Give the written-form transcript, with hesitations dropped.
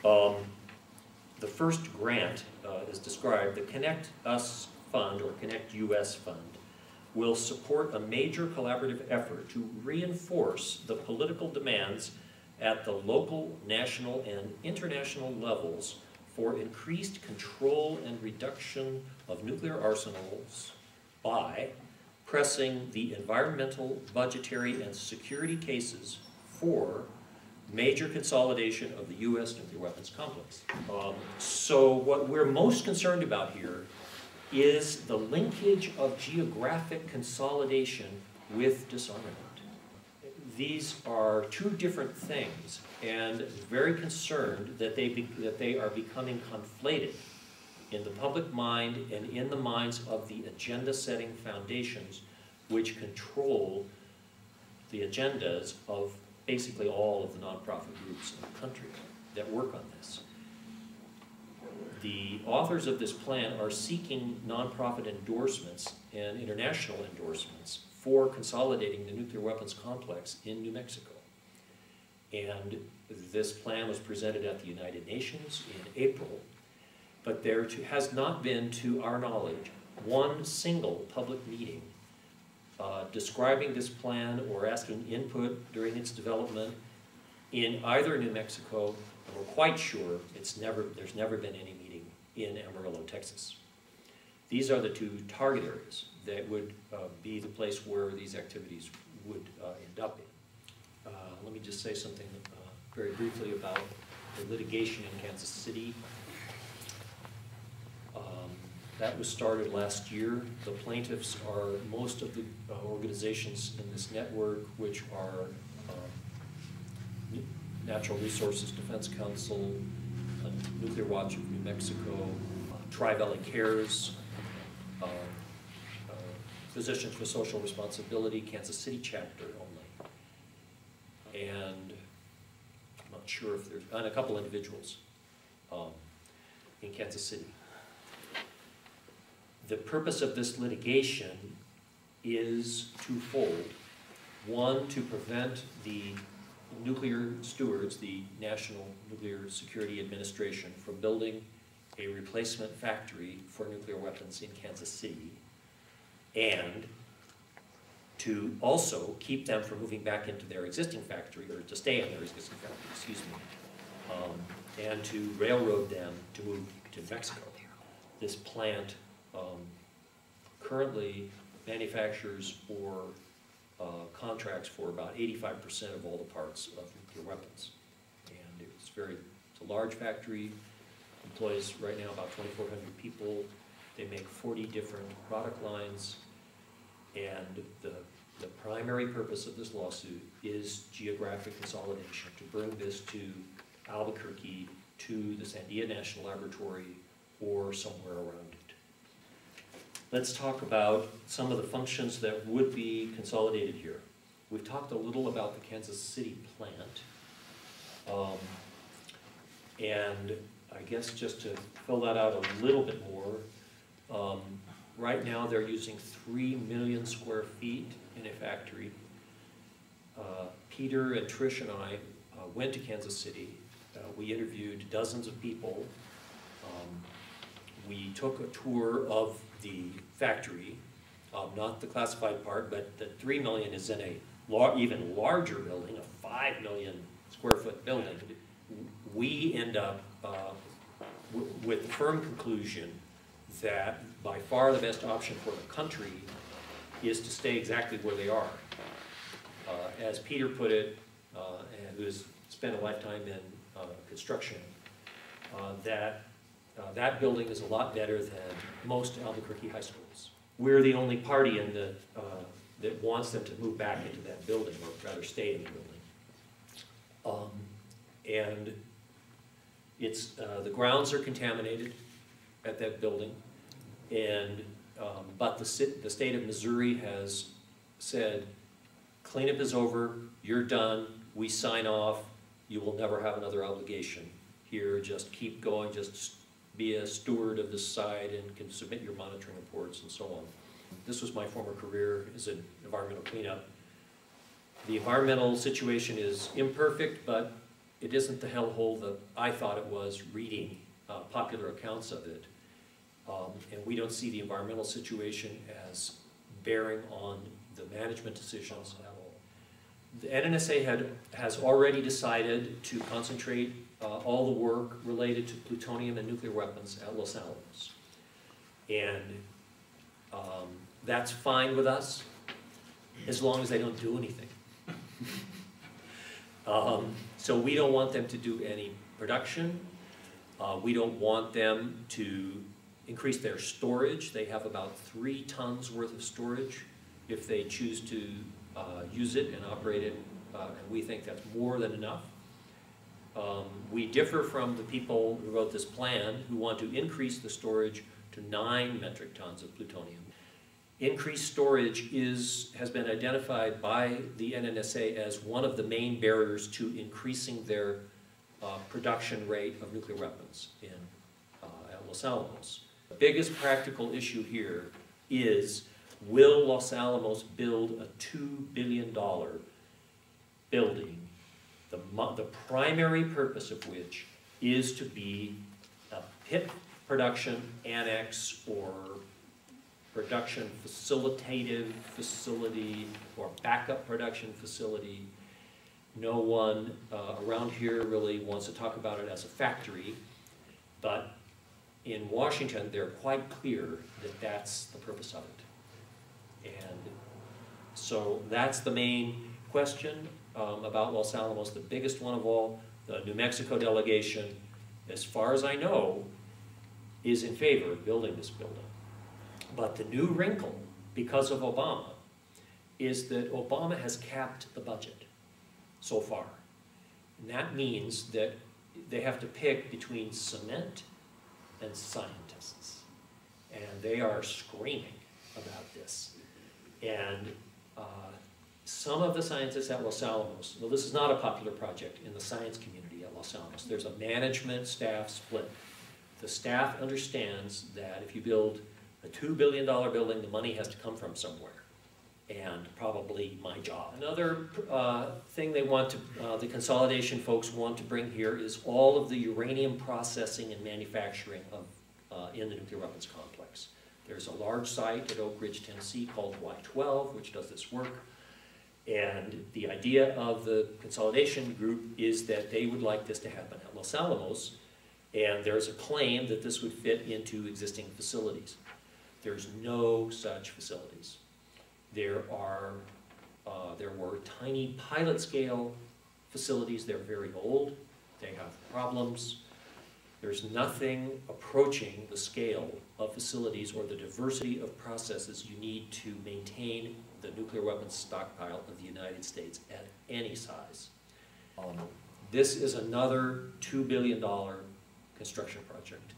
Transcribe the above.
The first grant is described, the Connect Us Fund, or Connect US Fund, will support a major collaborative effort to reinforce the political demands at the local, national, and international levels for increased control and reduction of nuclear arsenals by pressing the environmental, budgetary, and security cases for major consolidation of the U.S. nuclear weapons complex. So what we're most concerned about here is the linkage of geographic consolidation with disarmament. These are two different things, and very concerned that they are becoming conflated in the public mind and in the minds of the agenda-setting foundations which control the agendas of basically all of the nonprofit groups in the country that work on this. The authors of this plan are seeking nonprofit endorsements and international endorsements for consolidating the nuclear weapons complex in New Mexico. And this plan was presented at the United Nations in April, but there has not been, to our knowledge, one single public meeting describing this plan or asking input during its development in either New Mexico, and we're quite sure there's never been any meeting in Amarillo, Texas. These are the two target areas that would be the place where these activities would end up in. Let me just say something very briefly about the litigation in Kansas City. That was started last year. The plaintiffs are most of the organizations in this network, which are Natural Resources Defense Council, Nuclear Watch of New Mexico, Tri-Valley Cares, Physicians for Social Responsibility, Kansas City chapter only. And I'm not sure if there's, and a couple individuals in Kansas City. The purpose of this litigation is twofold. One, to prevent the nuclear stewards, the National Nuclear Security Administration, from building a replacement factory for nuclear weapons in Kansas City, and to also keep them from moving back into their existing factory, or to stay in their existing factory, excuse me, and to railroad them to move to Mexico. This plant currently manufactures or contracts for about 85% of all the parts of nuclear weapons. And it's a large factory, employs right now about 2,400 people. They make 40 different product lines, and the primary purpose of this lawsuit is geographic consolidation, to bring this to Albuquerque, to the Sandia National Laboratory, or somewhere around it. Let's talk about some of the functions that would be consolidated here. We've talked a little about the Kansas City plant. And I guess just to fill that out a little bit more, right now they're using 3 million square feet in a factory. Peter and Trish and I went to Kansas City. We interviewed dozens of people. We took a tour of the factory, not the classified part, but the 3 million is in a even larger building, a 5 million square foot building. We end up with the firm conclusion that by far the best option for the country is to stay exactly where they are. As Peter put it, and who has spent a lifetime in construction, that building is a lot better than most Albuquerque high schools. We're the only party in that wants them to move back into that building, or rather stay in the building. And it's the grounds are contaminated at that building, and but the state of Missouri has said, cleanup is over, you're done, we sign off, you will never have another obligation here, just keep going, just be a steward of this site and can submit your monitoring reports and so on. This was my former career as an environmental cleanup. The environmental situation is imperfect, but it isn't the hellhole that I thought it was reading popular accounts of it. And we don't see the environmental situation as bearing on the management decisions at all. The NNSA has already decided to concentrate all the work related to plutonium and nuclear weapons at Los Alamos. And that's fine with us, as long as they don't do anything. So we don't want them to do any production. We don't want them to increase their storage. They have about 3 tons worth of storage if they choose to use it and operate it, and we think that's more than enough. We differ from the people who wrote this plan who want to increase the storage to 9 metric tons of plutonium. Increased storage has been identified by the NNSA as one of the main barriers to increasing their production rate of nuclear weapons at Los Alamos. The biggest practical issue here is, will Los Alamos build a $2 billion building, the primary purpose of which is to be a pit production annex or production facilitative facility or backup production facility. No one around here really wants to talk about it as a factory, but in Washington they're quite clear that that's the purpose of it. And so that's the main question about Los Alamos, the biggest one of all. The New Mexico delegation, as far as I know, is in favor of building this building. But the new wrinkle, because of Obama, is that Obama has capped the budget so far. And that means that they have to pick between cement and scientists. And they are screaming about this. And some of the scientists at Los Alamos, well, this is not a popular project in the science community at Los Alamos. There's a management staff split. The staff understands that if you build a $2 billion building, the money has to come from somewhere, and probably my job. Another thing they want to, the consolidation folks want to bring here is all of the uranium processing and manufacturing in the nuclear weapons complex. There's a large site at Oak Ridge, Tennessee called Y12, which does this work. And the idea of the consolidation group is that they would like this to happen at Los Alamos, and there's a claim that this would fit into existing facilities. There's no such facilities. There were tiny pilot scale facilities. They're very old. They have problems. There's nothing approaching the scale of facilities or the diversity of processes you need to maintain the nuclear weapons stockpile of the United States at any size. This is another $2 billion construction project.